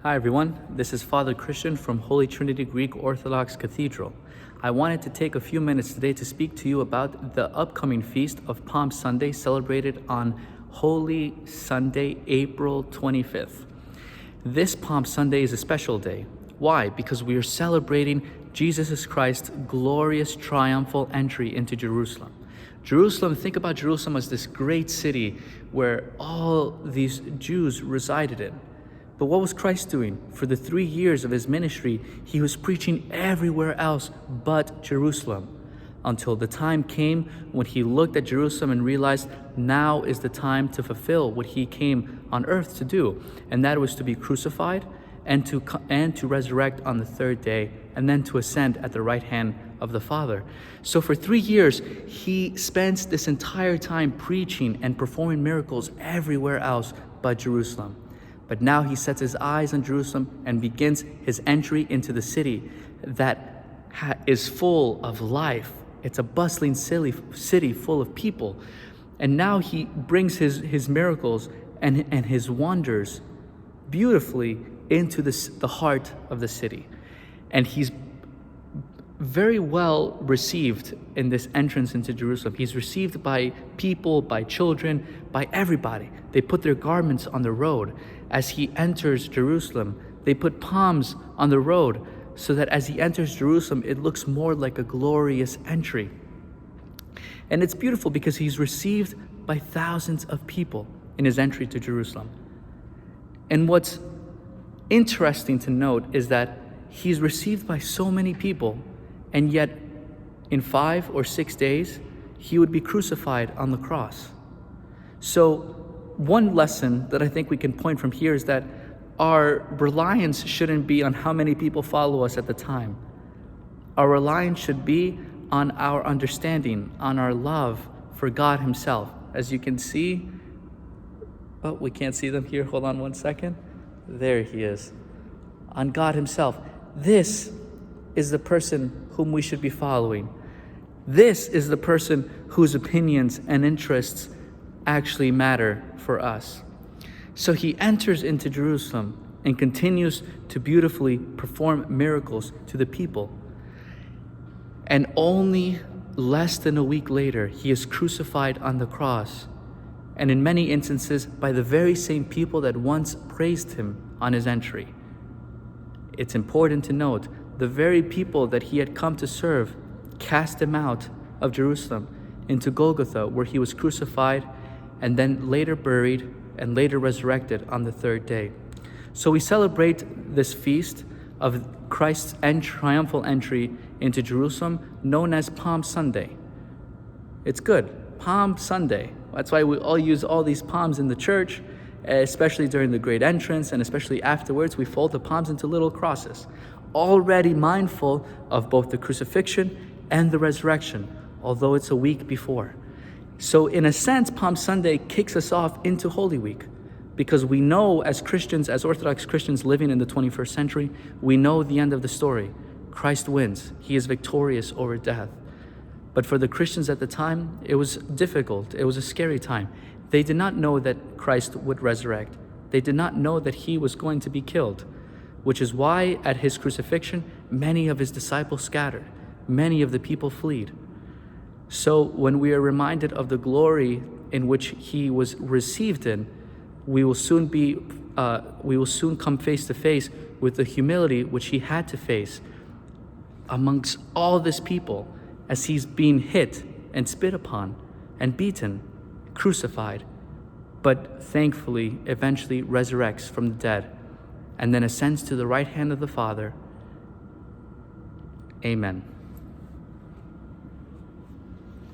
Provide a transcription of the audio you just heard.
Hi everyone, this is Father Christian from Holy Trinity Greek Orthodox Cathedral. I wanted to take a few minutes today to speak to you about the upcoming feast of Palm Sunday, celebrated on Holy Sunday, April 25th. This Palm Sunday is a special day. Why? Because we are celebrating Jesus Christ's glorious triumphal entry into Jerusalem. Jerusalem, think about Jerusalem as this great city where all these Jews resided in. But what was Christ doing? For the 3 years of his ministry, he was preaching everywhere else but Jerusalem, until the time came when he looked at Jerusalem and realized now is the time to fulfill what he came on earth to do, and that was to be crucified and to resurrect on the third day, and then to ascend at the right hand of the Father. So for 3 years, he spends this entire time preaching and performing miracles everywhere else but Jerusalem. But now he sets his eyes on Jerusalem and begins his entry into the city that is full of life. It's a bustling city full of people. And now he brings his miracles and his wonders beautifully into the heart of the city. And he's very well received in this entrance into Jerusalem. He's received by people, by children, by everybody. They put their garments on the road. As he enters Jerusalem, they put palms on the road so that as he enters Jerusalem, it looks more like a glorious entry. And it's beautiful because he's received by thousands of people in his entry to Jerusalem. And what's interesting to note is that he's received by so many people, and yet in 5 or 6 days, he would be crucified on the cross. So one lesson that I think we can point from here is that our reliance shouldn't be on how many people follow us at the time. Our reliance should be on our understanding, on our love for God himself. As you can see, we can't see them here. Hold on one second. There he is. On God himself. This is the person whom we should be following. This is the person whose opinions and interests actually matter for us. So he enters into Jerusalem and continues to beautifully perform miracles to the people. And only less than a week later, he is crucified on the cross. And in many instances, by the very same people that once praised him on his entry. It's important to note, the very people that he had come to serve cast him out of Jerusalem into Golgotha, where he was crucified and then later buried and later resurrected on the third day. So we celebrate this feast of Christ's triumphal entry into Jerusalem, known as Palm Sunday. It's good, Palm Sunday. That's why we all use all these palms in the church, especially during the great entrance, and especially afterwards, we fold the palms into little crosses, already mindful of both the crucifixion and the resurrection, although it's a week before. So in a sense, Palm Sunday kicks us off into Holy Week, because we know as Christians, as Orthodox Christians living in the 21st century, we know the end of the story. Christ wins. He is victorious over death. But for the Christians at the time, it was difficult. It was a scary time. They did not know that Christ would resurrect. They did not know that he was going to be killed, which is why at his crucifixion, many of his disciples scattered. Many of the people fled. So when we are reminded of the glory in which he was received in, we will soon come face to face with the humility which he had to face amongst all this people as he's being hit and spit upon and beaten, crucified, but thankfully eventually resurrects from the dead and then ascends to the right hand of the Father. Amen.